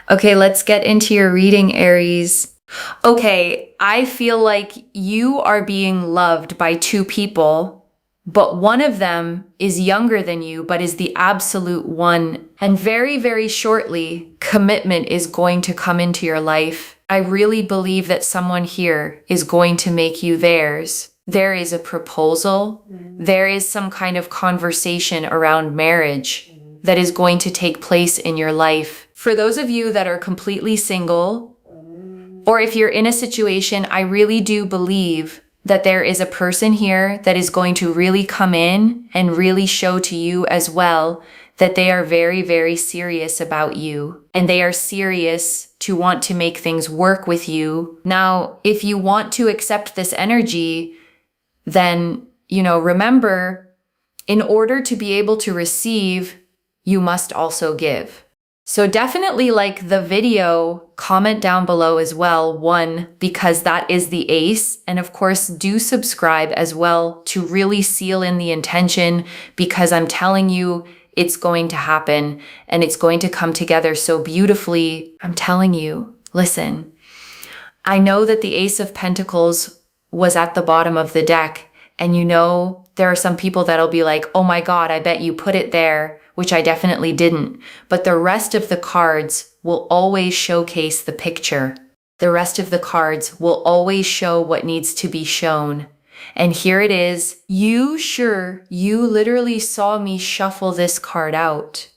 Okay, let's get into your reading, Aries. Okay, I feel like you are being loved by two people, but one of them is younger than you, but is the absolute one. And very, very shortly, commitment is going to come into your life. I really believe that someone here is going to make you theirs. There is a proposal. There is some kind of conversation around marriage that is going to take place in your life. For those of you that are completely single, or if you're in a situation, I really do believe that there is a person here that is going to really come in and really show to you as well that they are very, very serious about you. And they are serious to want to make things work with you. Now, if you want to accept this energy, then, remember, in order to be able to receive, you must also give. So definitely like the video, comment down below as well, one, because that is the ace. And of course, do subscribe as well to really seal in the intention, because I'm telling you, it's going to happen and it's going to come together so beautifully. I'm telling you, listen, I know that the Ace of Pentacles was at the bottom of the deck. And there are some people that'll be like, oh my God, I bet you put it there, which I definitely didn't. But the rest of the cards will always showcase the picture. The rest of the cards will always show what needs to be shown. And here it is. You literally saw me shuffle this card out.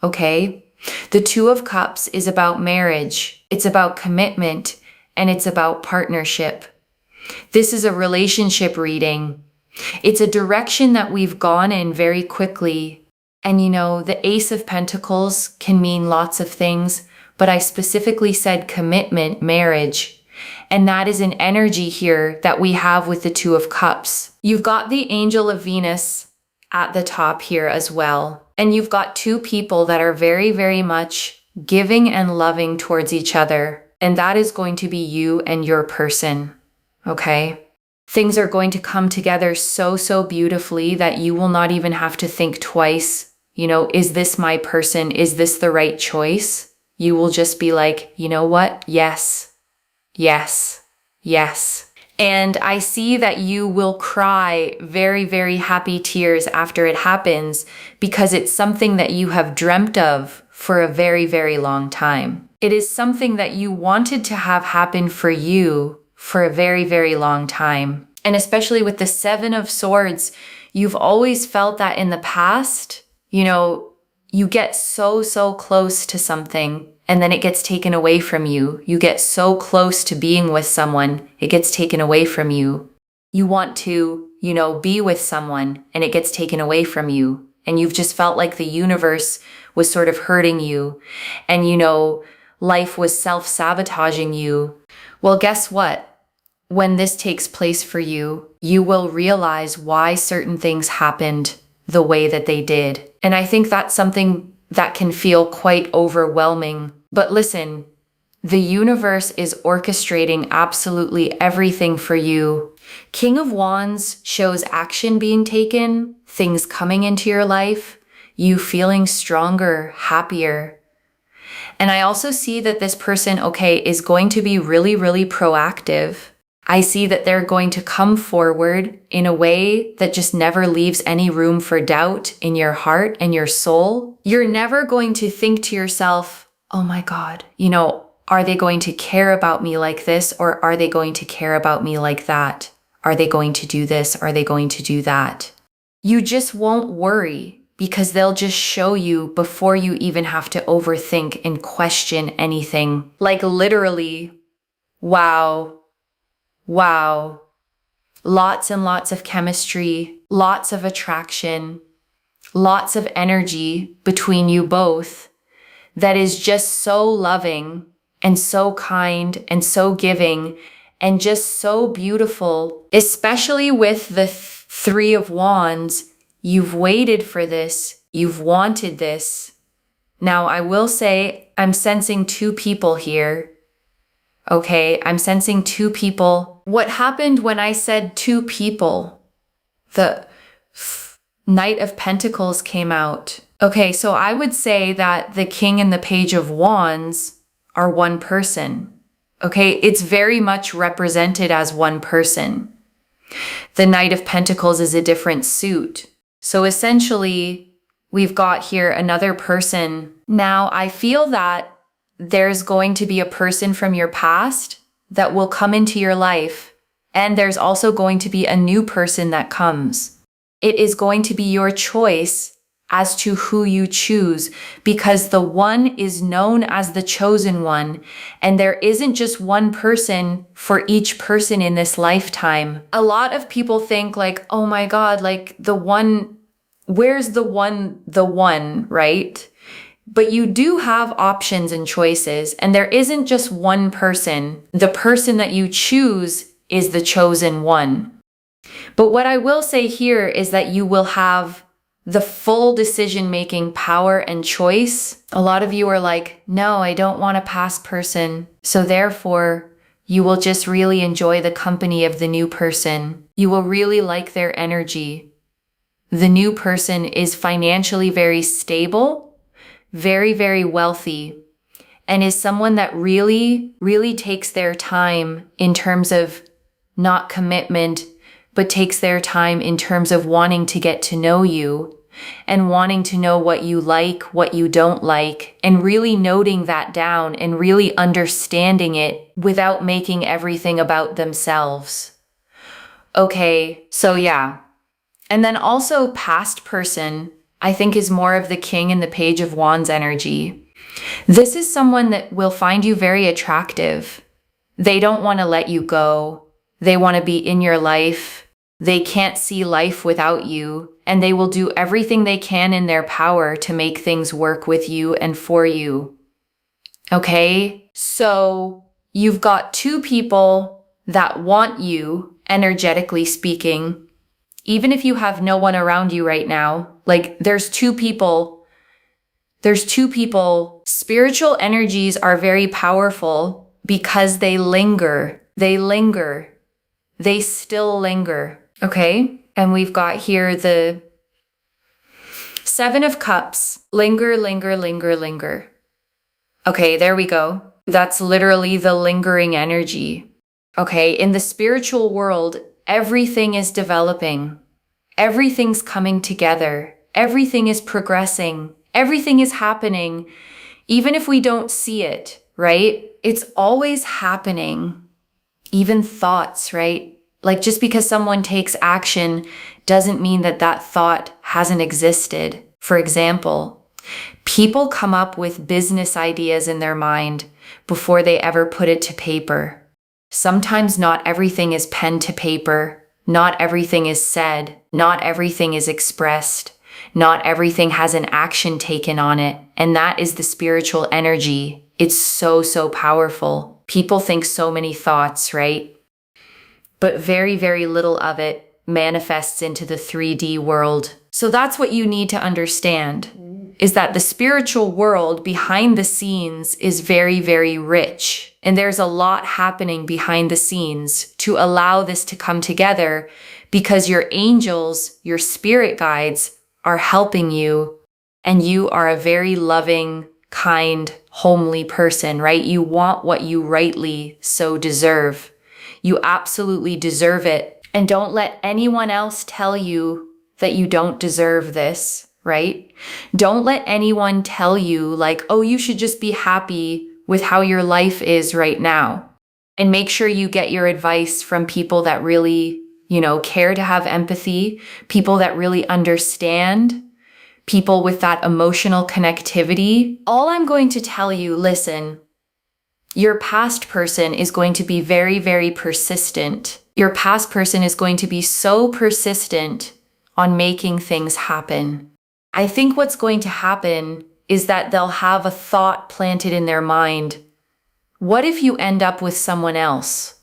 Okay? The Two of Cups is about marriage. It's about commitment, and it's about partnership. This is a relationship reading. It's a direction that we've gone in very quickly. And the Ace of Pentacles can mean lots of things, but I specifically said commitment, marriage. And that is an energy here that we have with the Two of Cups. You've got the Angel of Venus at the top here as well. And you've got two people that are very, very much giving and loving towards each other. And that is going to be you and your person. Okay? Things are going to come together so, so beautifully that you will not even have to think twice. Is this my person? Is this the right choice? You will just be like, you know what? Yes, yes, yes. And I see that you will cry very, very happy tears after it happens, because it's something that you have dreamt of for a very, very long time. It is something that you wanted to have happen for you for a very, very long time. And especially with the Seven of Swords, you've always felt that in the past, you get so, so close to something and then it gets taken away from you. You get so close to being with someone, it gets taken away from you. You want to, be with someone and it gets taken away from you. And you've just felt like the universe was sort of hurting you. And, life was self-sabotaging you. Well, guess what? When this takes place for you, you will realize why certain things happened the way that they did. And I think that's something that can feel quite overwhelming. But listen, the universe is orchestrating absolutely everything for you. King of Wands shows action being taken, things coming into your life, you feeling stronger, happier. And I also see that this person, is going to be really, really proactive. I see that they're going to come forward in a way that just never leaves any room for doubt in your heart and your soul. You're never going to think to yourself, oh my God, are they going to care about me like this? Or are they going to care about me like that? Are they going to do this? Are they going to do that? You just won't worry, because they'll just show you before you even have to overthink and question anything. Like literally, wow. Lots and lots of chemistry, lots of attraction, lots of energy between you both that is just so loving and so kind and so giving and just so beautiful, especially with the Three of Wands. You've waited for this. You've wanted this. Now, I will say I'm sensing two people here. Okay, I'm sensing two people. What happened when I said two people? The Knight of Pentacles came out. Okay, so I would say that the King and the Page of Wands are one person. Okay, it's very much represented as one person. The Knight of Pentacles is a different suit. So essentially, we've got here another person. Now, I feel that there's going to be a person from your past that will come into your life, and there's also going to be a new person that comes. It is going to be your choice as to who you choose, because the one is known as the chosen one, and there isn't just one person for each person in this lifetime. A lot of people think like, oh my God, like the one, where's the one, right? But you do have options and choices, and there isn't just one person. The person that you choose is the chosen one. But what I will say here is that you will have the full decision-making power and choice. A lot of you are like, no, I don't want a past person. So therefore, you will just really enjoy the company of the new person. You will really like their energy. The new person is financially very stable, very, very wealthy, and is someone that really, really takes their time in terms of not commitment, but takes their time in terms of wanting to get to know you and wanting to know what you like, what you don't like, and really noting that down and really understanding it without making everything about themselves. Okay, so yeah. And then also past person, I think is more of the King and the Page of Wands energy. This is someone that will find you very attractive. They don't want to let you go. They want to be in your life. They can't see life without you, and they will do everything they can in their power to make things work with you and for you. Okay? So you've got two people that want you, energetically speaking. Even if you have no one around you right now, like there's two people. Spiritual energies are very powerful because they linger. They still linger. Okay? And we've got here the Seven of Cups. Linger. Okay, there we go. That's literally the lingering energy. Okay, in the spiritual world, everything is developing. Everything's coming together. Everything is progressing. Everything is happening. Even if we don't see it, right? It's always happening. Even thoughts, right? Like just because someone takes action doesn't mean that that thought hasn't existed. For example, people come up with business ideas in their mind before they ever put it to paper. Sometimes not everything is pen to paper. Not everything is said. Not everything is expressed. Not everything has an action taken on it. And that is the spiritual energy. It's so, so powerful. People think so many thoughts, right? But very, very little of it manifests into the 3D world. So that's what you need to understand, is that the spiritual world behind the scenes is very, very rich. And there's a lot happening behind the scenes to allow this to come together, because your angels, your spirit guides are helping you, and you are a very loving, kind, homely person, right? You want what you rightly so deserve. You absolutely deserve it. And don't let anyone else tell you that you don't deserve this, right? Don't let anyone tell you like, oh, you should just be happy with how your life is right now. And make sure you get your advice from people that really, care to have empathy, people that really understand, people with that emotional connectivity. All I'm going to tell you, listen, your past person is going to be very, very persistent. Your past person is going to be so persistent on making things happen. I think what's going to happen is that they'll have a thought planted in their mind. What if you end up with someone else?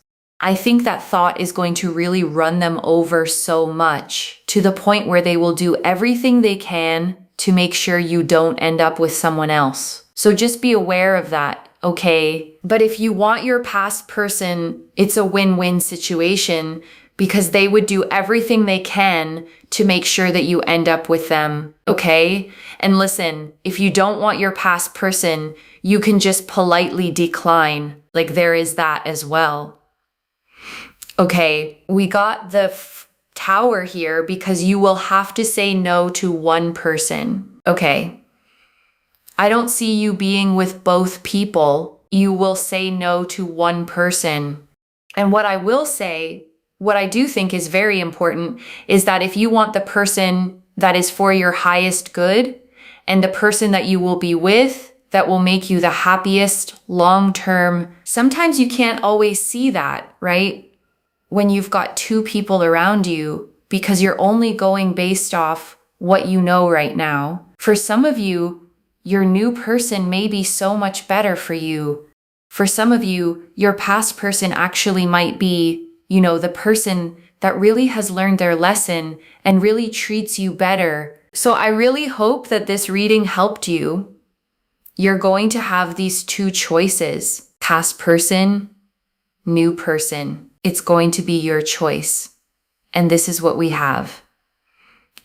I think that thought is going to really run them over so much, to the point where they will do everything they can to make sure you don't end up with someone else. So just be aware of that, okay? But if you want your past person, it's a win-win situation, because they would do everything they can to make sure that you end up with them, okay? And listen, if you don't want your past person, you can just politely decline. Like, there is that as well. Okay, we got the Tower here because you will have to say no to one person, okay? I don't see you being with both people. You will say no to one person. And what I will say, what I do think is very important, is that if you want the person that is for your highest good and the person that you will be with that will make you the happiest long term, sometimes you can't always see that, right? When you've got two people around you, because you're only going based off what you know right now. For some of you, your new person may be so much better for you. For some of you, your past person actually might be, the person that really has learned their lesson and really treats you better. So I really hope that this reading helped you. You're going to have these two choices: past person, new person. It's going to be your choice. And this is what we have.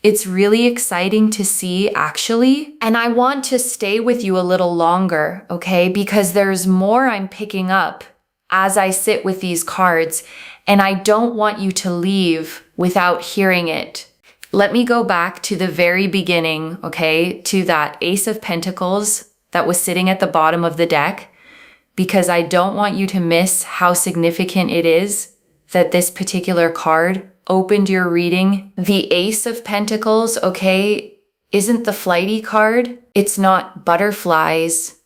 It's really exciting to see, actually. And I want to stay with you a little longer, okay? Because there's more I'm picking up as I sit with these cards, and I don't want you to leave without hearing it. Let me go back to the very beginning, okay? To that Ace of Pentacles that was sitting at the bottom of the deck, because I don't want you to miss how significant it is that this particular card opened your reading. The Ace of Pentacles, okay, isn't the flighty card. It's not butterflies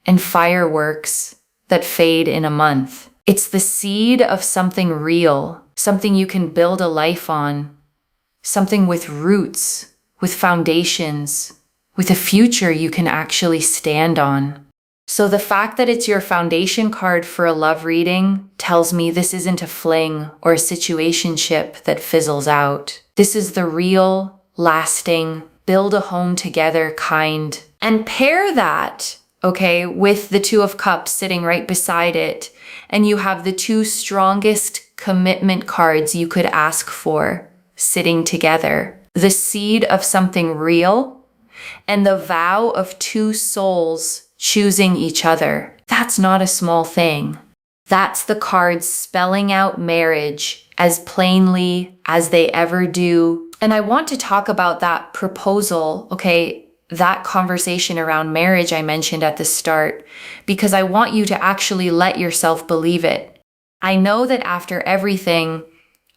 and fireworks that fade in a month. It's the seed of something real, something you can build a life on, something with roots, with foundations, with a future you can actually stand on. So the fact that it's your foundation card for a love reading tells me this isn't a fling or a situationship that fizzles out. This is the real, lasting, build a home together kind. And pair that, okay, with the Two of Cups sitting right beside it, and you have the two strongest commitment cards you could ask for sitting together. The seed of something real and the vow of two souls choosing each other. That's not a small thing. That's the cards spelling out marriage as plainly as they ever do. And I want to talk about that proposal, okay, that conversation around marriage I mentioned at the start, because I want you to actually let yourself believe it. I know that after everything,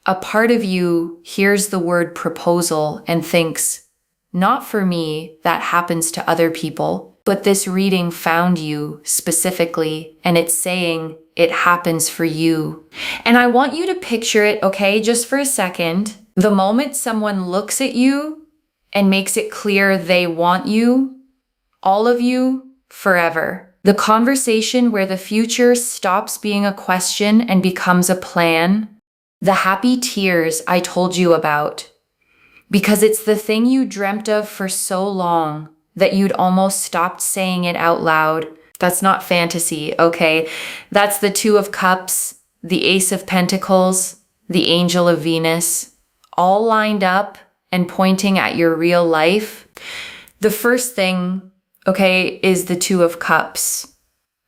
a part of you hears the word proposal and thinks, not for me, that happens to other people. But this reading found you specifically, and it's saying it happens for you. And I want you to picture it, okay, just for a second. The moment someone looks at you and makes it clear they want you, all of you, forever. The conversation where the future stops being a question and becomes a plan. The happy tears I told you about. Because it's the thing you dreamt of for so long that you'd almost stopped saying it out loud. That's not fantasy, okay? That's the Two of Cups, the Ace of Pentacles, the Angel of Venus, all lined up and pointing at your real life. The first thing, okay, is the Two of Cups.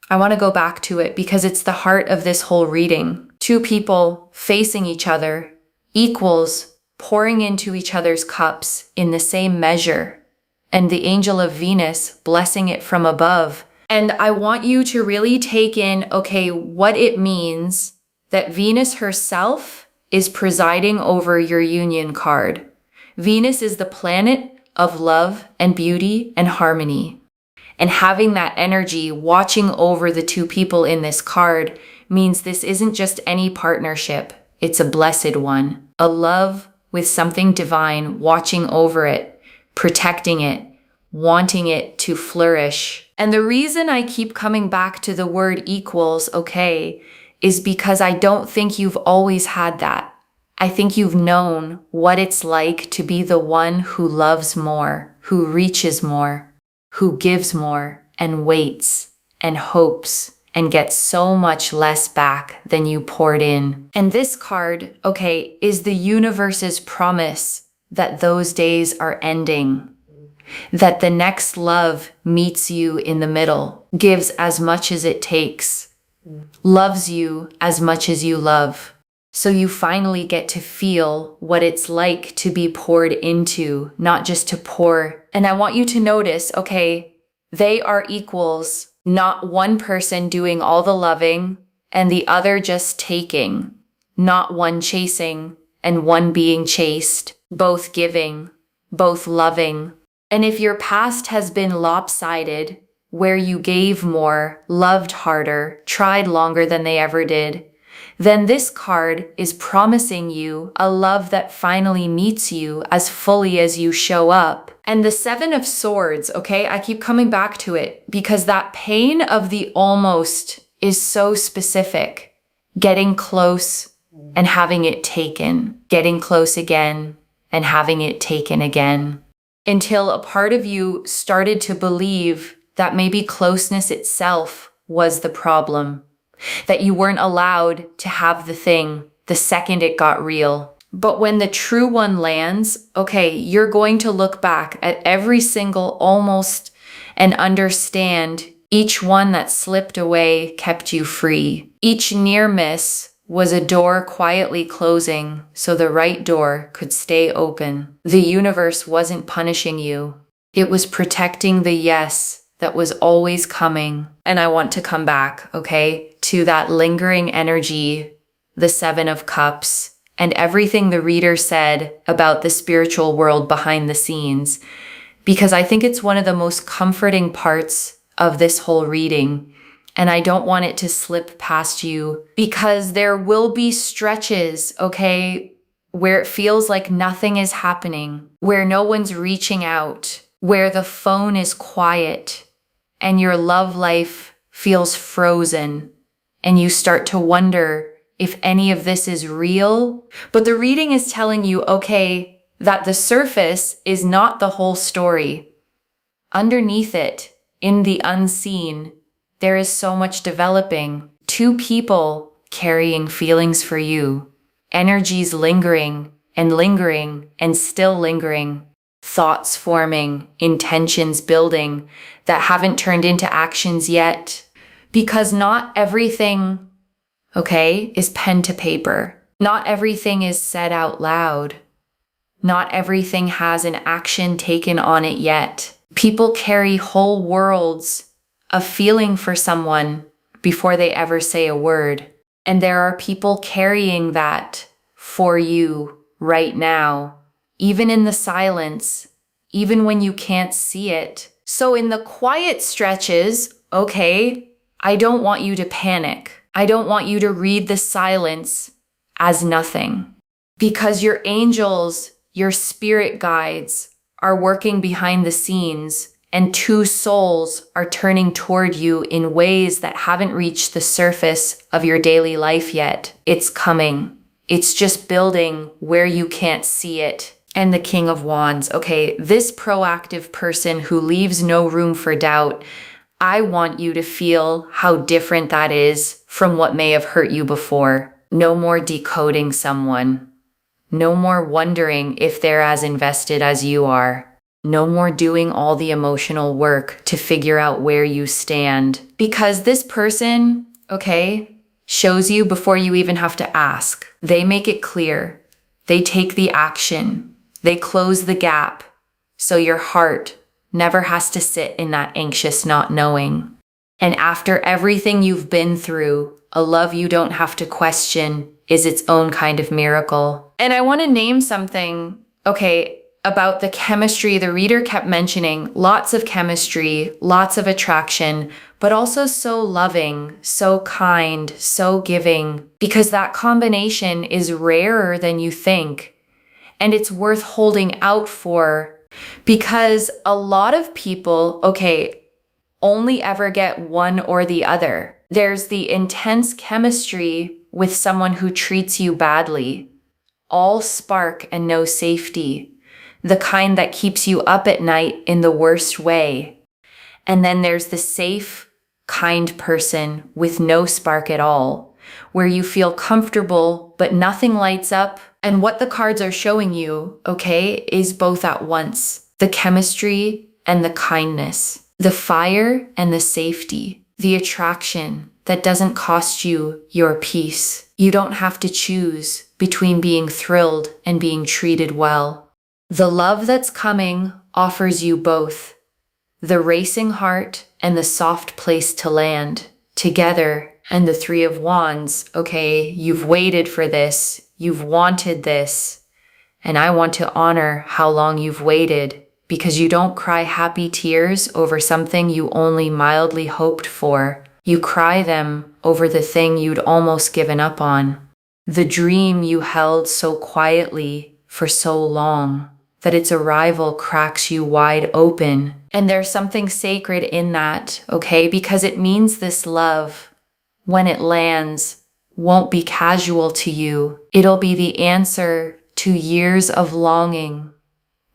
I want to go back to it because it's the heart of this whole reading. Two people facing each other, equals, pouring into each other's cups in the same measure. And the Angel of Venus blessing it from above. And I want you to really take in, okay, what it means that Venus herself is presiding over your union card. Venus is the planet of love and beauty and harmony. And having that energy watching over the two people in this card means this isn't just any partnership. It's a blessed one. A love with something divine watching over it, protecting it, wanting it to flourish. And the reason I keep coming back to the word equals, okay, is because I don't think you've always had that. I think you've known what it's like to be the one who loves more, who reaches more, who gives more, and waits, and hopes, and get so much less back than you poured in. And this card, okay, is the universe's promise that those days are ending, that the next love meets you in the middle, gives as much as it takes, loves you as much as you love. So you finally get to feel what it's like to be poured into, not just to pour. And I want you to notice, okay, they are equals, not one person doing all the loving and the other just taking, not one chasing and one being chased, both giving, both loving. And if your past has been lopsided, where you gave more, loved harder, tried longer than they ever did, then this card is promising you a love that finally meets you as fully as you show up. And the Seven of Swords, okay, I keep coming back to it because that pain of the almost is so specific. Getting close and having it taken, getting close again and having it taken again, until a part of you started to believe that maybe closeness itself was the problem, that you weren't allowed to have the thing the second it got real. But when the true one lands, okay, you're going to look back at every single almost and understand each one that slipped away kept you free. Each near miss was a door quietly closing so the right door could stay open. The universe wasn't punishing you. It was protecting the yes that was always coming. And I want to come back, okay, to that lingering energy, the Seven of Cups, and everything the reader said about the spiritual world behind the scenes, because I think it's one of the most comforting parts of this whole reading. And I don't want it to slip past you because there will be stretches, okay, where it feels like nothing is happening, where no one's reaching out, where the phone is quiet and your love life feels frozen and you start to wonder if any of this is real. But the reading is telling you, okay, that the surface is not the whole story. Underneath it, in the unseen, there is so much developing. Two people carrying feelings for you, energies lingering and still lingering, thoughts forming, intentions building that haven't turned into actions yet. Because not everything, okay, is pen to paper. Not everything is said out loud. Not everything has an action taken on it yet. People carry whole worlds of feeling for someone before they ever say a word. And there are people carrying that for you right now, even in the silence, even when you can't see it. So in the quiet stretches, okay, I don't want you to panic. I don't want you to read the silence as nothing, because your angels, your spirit guides are working behind the scenes, and two souls are turning toward you in ways that haven't reached the surface of your daily life yet. It's coming. It's just building where you can't see it. And the King of Wands, okay, this proactive person who leaves no room for doubt, I want you to feel how different that is from what may have hurt you before. No more decoding someone. No more wondering if they're as invested as you are. No more doing all the emotional work to figure out where you stand. Because this person, okay, shows you before you even have to ask. They make it clear. They take the action. They close the gap. So your heart never has to sit in that anxious not knowing. And after everything you've been through, a love you don't have to question is its own kind of miracle. And I want to name something, okay, about the chemistry the reader kept mentioning. Lots of chemistry, lots of attraction, but also so loving, so kind, so giving, because that combination is rarer than you think. And it's worth holding out for, because a lot of people, okay, only ever get one or the other. There's the intense chemistry with someone who treats you badly, all spark and no safety, the kind that keeps you up at night in the worst way. And then there's the safe, kind person with no spark at all, where you feel comfortable but nothing lights up. And what the cards are showing you, okay, is both at once. The chemistry and the kindness, the fire and the safety, the attraction that doesn't cost you your peace. You don't have to choose between being thrilled and being treated well. The love that's coming offers you both the racing heart and the soft place to land together. And the Three of Wands, okay, you've waited for this, you've wanted this, and I want to honor how long you've waited, because you don't cry happy tears over something you only mildly hoped for. You cry them over the thing you'd almost given up on, the dream you held so quietly for so long that its arrival cracks you wide open. And there's something sacred in that, okay? Because it means this love, when it lands, won't be casual to you. It'll be the answer to years of longing,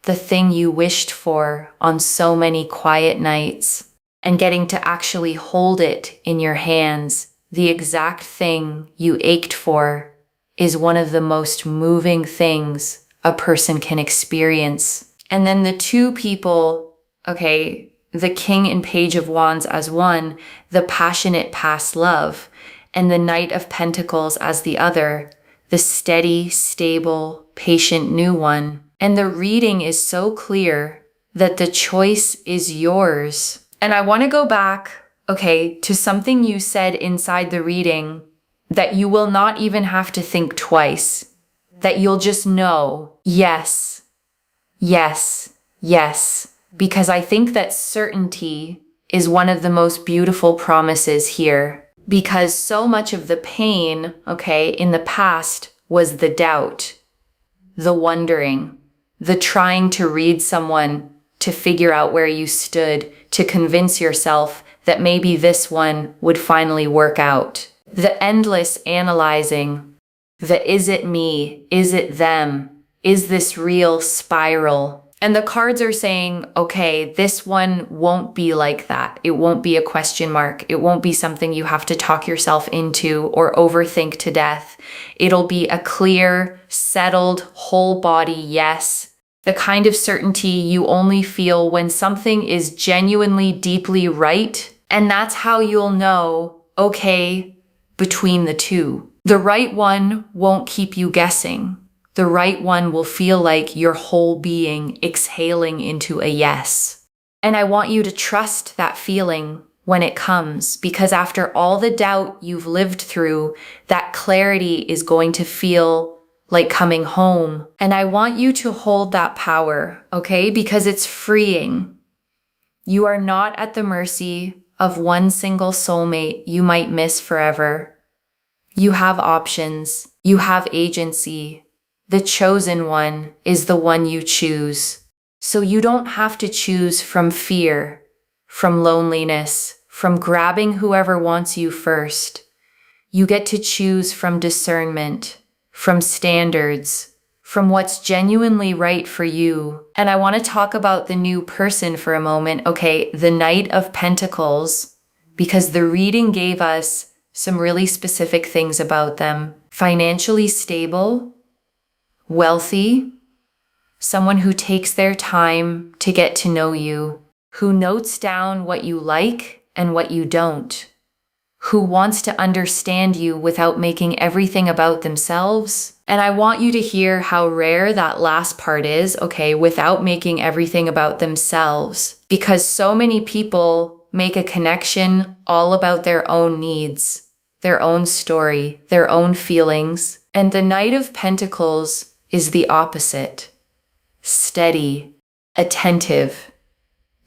the thing you wished for on so many quiet nights. And getting to actually hold it in your hands, the exact thing you ached for, is one of the most moving things a person can experience. And then the two people, okay, the King and Page of Wands as one, the passionate past love, and the Knight of Pentacles as the other, the steady, stable, patient new one. And the reading is so clear that the choice is yours. And I want to go back, okay, to something you said inside the reading, that you will not even have to think twice, that you'll just know, yes, yes, yes. Because I think that certainty is one of the most beautiful promises here. Because so much of the pain, okay, in the past was the doubt, the wondering, the trying to read someone, to figure out where you stood, to convince yourself that maybe this one would finally work out. The endless analyzing, the is it me, is it them, is this real spiral. And the cards are saying, okay, this one won't be like that. It won't be a question mark. It won't be something you have to talk yourself into or overthink to death. It'll be a clear, settled, whole body yes. The kind of certainty you only feel when something is genuinely deeply right. And that's how you'll know, okay, between the two. The right one won't keep you guessing. The right one will feel like your whole being exhaling into a yes. And I want you to trust that feeling when it comes, because after all the doubt you've lived through, that clarity is going to feel like coming home. And I want you to hold that power, okay? Because it's freeing. You are not at the mercy of one single soulmate you might miss forever. You have options. You have agency. The chosen one is the one you choose. So you don't have to choose from fear, from loneliness, from grabbing whoever wants you first. You get to choose from discernment, from standards, from what's genuinely right for you. And I want to talk about the new person for a moment. Okay, the Knight of Pentacles, because the reading gave us some really specific things about them. Financially stable, wealthy, someone who takes their time to get to know you, who notes down what you like and what you don't, who wants to understand you without making everything about themselves. And I want you to hear how rare that last part is, okay, without making everything about themselves, because so many people make a connection all about their own needs, their own story, their own feelings. And the Knight of Pentacles is the opposite. Steady, attentive,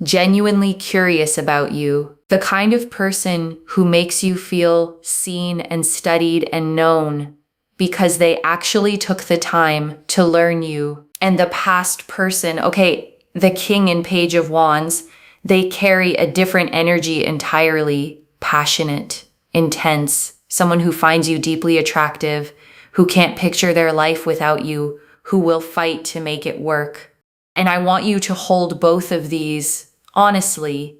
genuinely curious about you, the kind of person who makes you feel seen and studied and known because they actually took the time to learn you. And the past person, okay, the King and Page of Wands, they carry a different energy entirely, passionate, intense, someone who finds you deeply attractive, who can't picture their life without you, who will fight to make it work. And I want you to hold both of these honestly,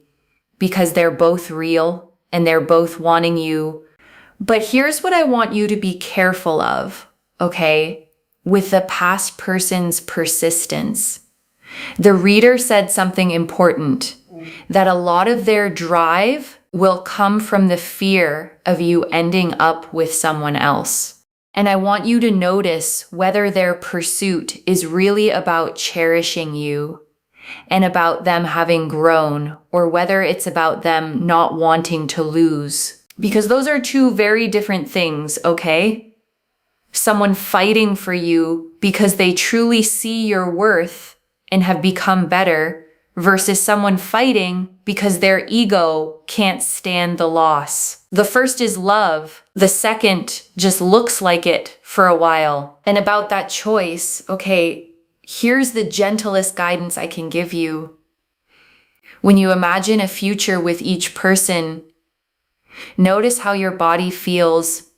because they're both real and they're both wanting you. But here's what I want you to be careful of, okay? With the past person's persistence. The reader said something important, that a lot of their drive will come from the fear of you ending up with someone else. And I want you to notice whether their pursuit is really about cherishing you and about them having grown, or whether it's about them not wanting to lose. Because those are two very different things, okay? Someone fighting for you because they truly see your worth and have become better, versus someone fighting because their ego can't stand the loss. The first is love. The second just looks like it for a while. And about that choice, okay, here's the gentlest guidance I can give you. When you imagine a future with each person, notice how your body feels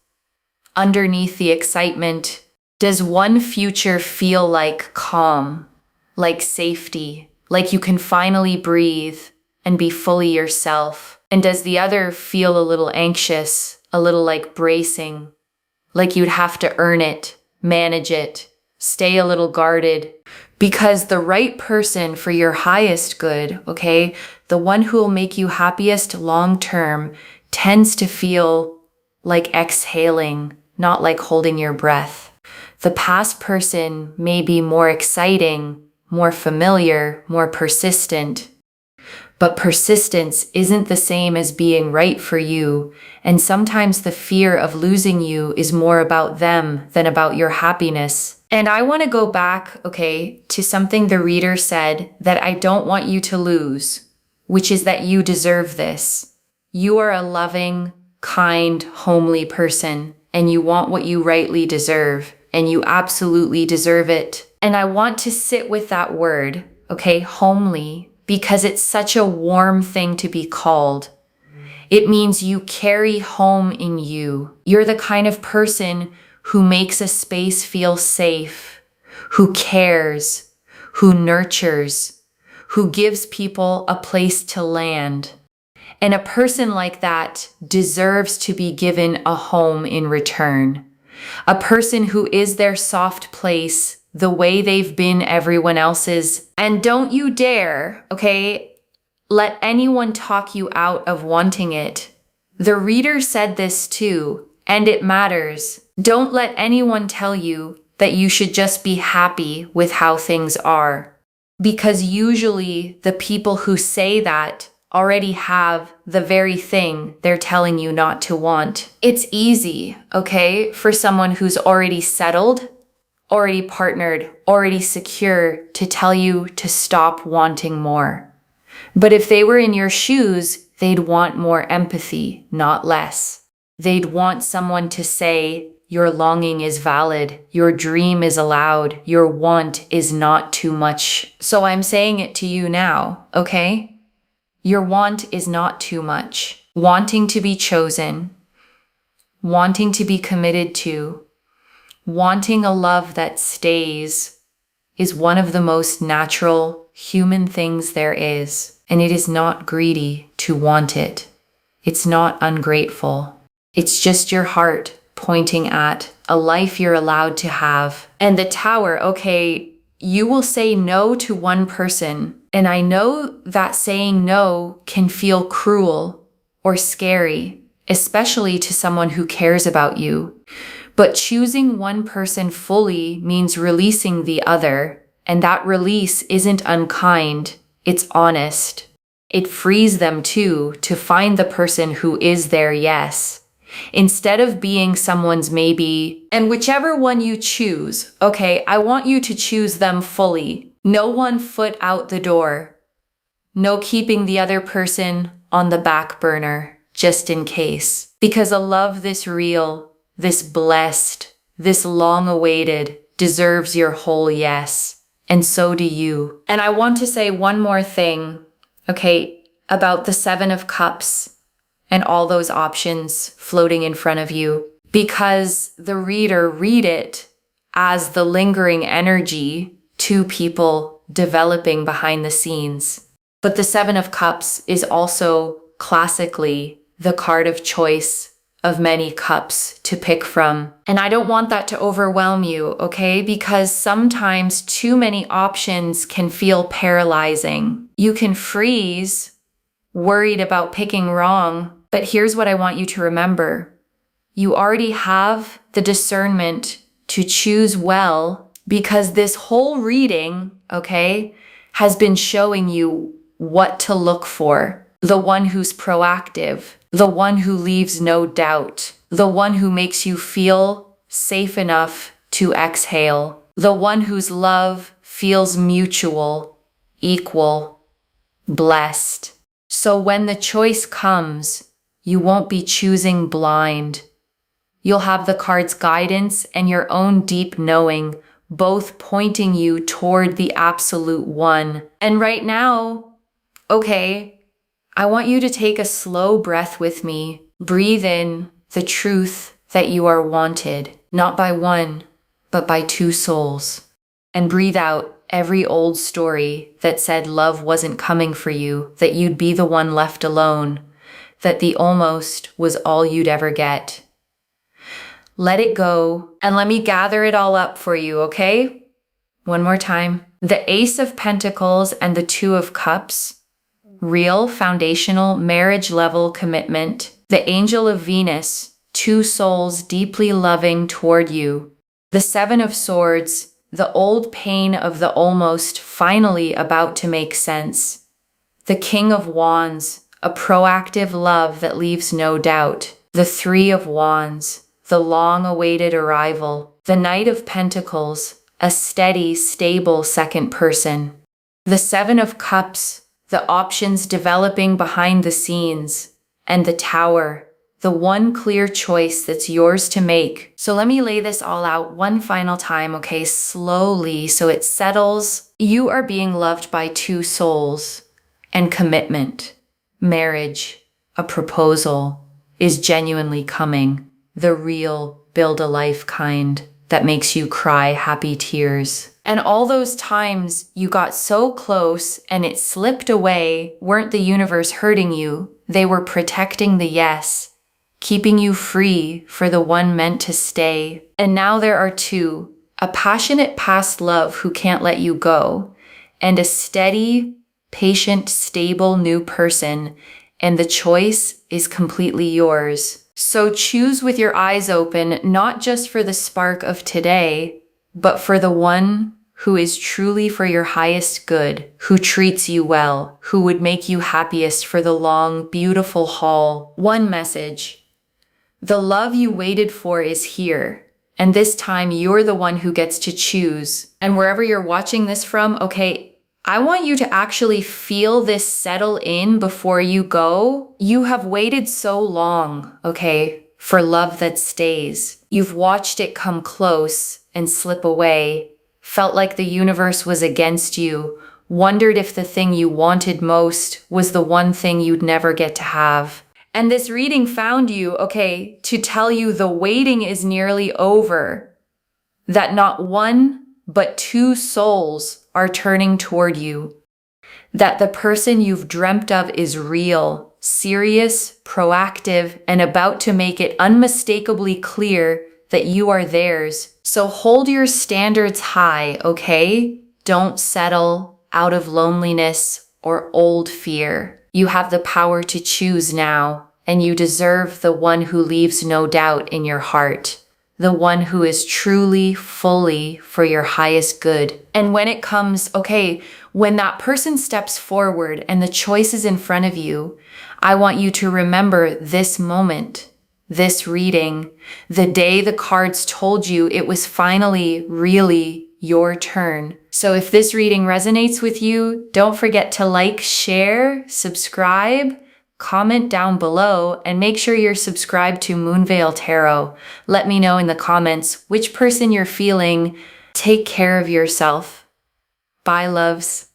underneath the excitement. Does one future feel like calm, like safety, like you can finally breathe and be fully yourself? And does the other feel a little anxious, a little like bracing, like you'd have to earn it, manage it, stay a little guarded? Because the right person for your highest good, okay, the one who will make you happiest long term, tends to feel like exhaling, not like holding your breath. The past person may be more exciting, more familiar, more persistent, but persistence isn't the same as being right for you, and sometimes the fear of losing you is more about them than about your happiness. And I want to go back, okay, to something the reader said that I don't want you to lose, which is that you deserve this. You are a loving, kind, homely person, and you want what you rightly deserve, and you absolutely deserve it. And I want to sit with that word, okay, homely, because it's such a warm thing to be called. It means you carry home in you. You're the kind of person who makes a space feel safe, who cares, who nurtures, who gives people a place to land. And a person like that deserves to be given a home in return. A person who is their soft place the way they've been everyone else's. And don't you dare, okay, let anyone talk you out of wanting it. The reader said this too, and it matters. Don't let anyone tell you that you should just be happy with how things are. Because usually the people who say that already have the very thing they're telling you not to want. It's easy, okay, for someone who's already settled, already partnered, already secure to tell you to stop wanting more. But if they were in your shoes, they'd want more empathy, not less. They'd want someone to say, your longing is valid, your dream is allowed, your want is not too much. So I'm saying it to you now, okay? Your want is not too much. Wanting to be chosen, wanting to be committed to, wanting a love that stays is one of the most natural human things there is. And it is not greedy to want it. It's not ungrateful. It's just your heart pointing at a life you're allowed to have. And the Tower, okay, you will say no to one person. And I know that saying no can feel cruel or scary, especially to someone who cares about you. But choosing one person fully means releasing the other. And that release isn't unkind. It's honest. It frees them too to find the person who is their yes, instead of being someone's maybe. And whichever one you choose, okay, I want you to choose them fully. No one foot out the door. No keeping the other person on the back burner, just in case. Because a love this real, this blessed, this long-awaited deserves your whole yes. And so do you. And I want to say one more thing, okay, about the 7 of Cups and all those options floating in front of you. Because the reader read it as the lingering energy to people developing behind the scenes. But the 7 of Cups is also classically the card of choice of many cups to pick from. And I don't want that to overwhelm you, okay? Because sometimes too many options can feel paralyzing. You can freeze, worried about picking wrong. But here's what I want you to remember. You already have the discernment to choose well, because this whole reading, okay, has been showing you what to look for. The one who's proactive, the one who leaves no doubt, the one who makes you feel safe enough to exhale, the one whose love feels mutual, equal, blessed. So when the choice comes, you won't be choosing blind. You'll have the card's guidance and your own deep knowing, both pointing you toward the absolute one. And right now, okay, I want you to take a slow breath with me. Breathe in the truth that you are wanted, not by one, but by two souls. And breathe out every old story that said love wasn't coming for you, that you'd be the one left alone, that the almost was all you'd ever get. Let it go, and let me gather it all up for you, okay? One more time. The Ace of Pentacles and the Two of Cups, real, foundational, marriage-level commitment. The Angel of Venus, two souls deeply loving toward you. The Seven of Swords, the old pain of the almost finally about to make sense. The King of Wands, a proactive love that leaves no doubt. The Three of Wands, the long-awaited arrival. The Knight of Pentacles, a steady, stable second person. The Seven of Cups, the options developing behind the scenes. And the Tower, the one clear choice that's yours to make. So let me lay this all out one final time, okay, slowly, so it settles. You are being loved by two souls, and commitment, marriage, a proposal, is genuinely coming. The real build-a-life kind that makes you cry happy tears. And all those times you got so close and it slipped away weren't the universe hurting you. They were protecting the yes, keeping you free for the one meant to stay. And now there are two, a passionate past love who can't let you go, and a steady, patient, stable new person, and the choice is completely yours. So choose with your eyes open, not just for the spark of today, but for the one who is truly for your highest good, who treats you well, who would make you happiest for the long, beautiful haul. One message. The love you waited for is here. And this time you're the one who gets to choose. And wherever you're watching this from, okay, I want you to actually feel this settle in before you go. You have waited so long, okay, for love that stays. You've watched it come close and slip away, felt like the universe was against you, wondered if the thing you wanted most was the one thing you'd never get to have. And this reading found you, okay, to tell you the waiting is nearly over, that not one, but two souls are turning toward you. That the person you've dreamt of is real, serious, proactive, and about to make it unmistakably clear that you are theirs. So hold your standards high, okay? Don't settle out of loneliness or old fear. You have the power to choose now, and you deserve the one who leaves no doubt in your heart. The one who is truly, fully for your highest good. And when it comes, okay, when that person steps forward and the choice is in front of you, I want you to remember this moment, this reading, the day the cards told you it was finally really your turn. So if this reading resonates with you, don't forget to like, share, subscribe, comment down below, and make sure you're subscribed to Moonveil Tarot. Let me know in the comments which person you're feeling. Take care of yourself. Bye, loves.